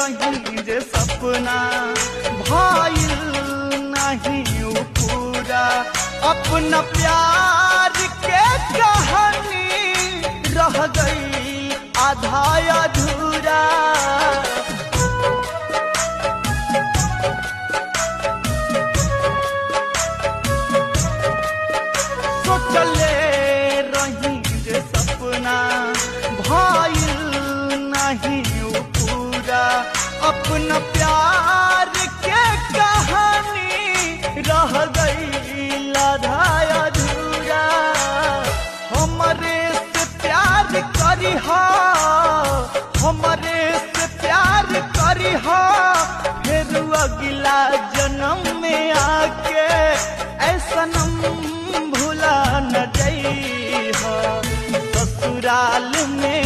रही जे सपना भाईल नहीं उ पूरा। अपना प्यार के कहानी रह गई आधा अधूरा। सोचले रही जे सपना भाईल नहीं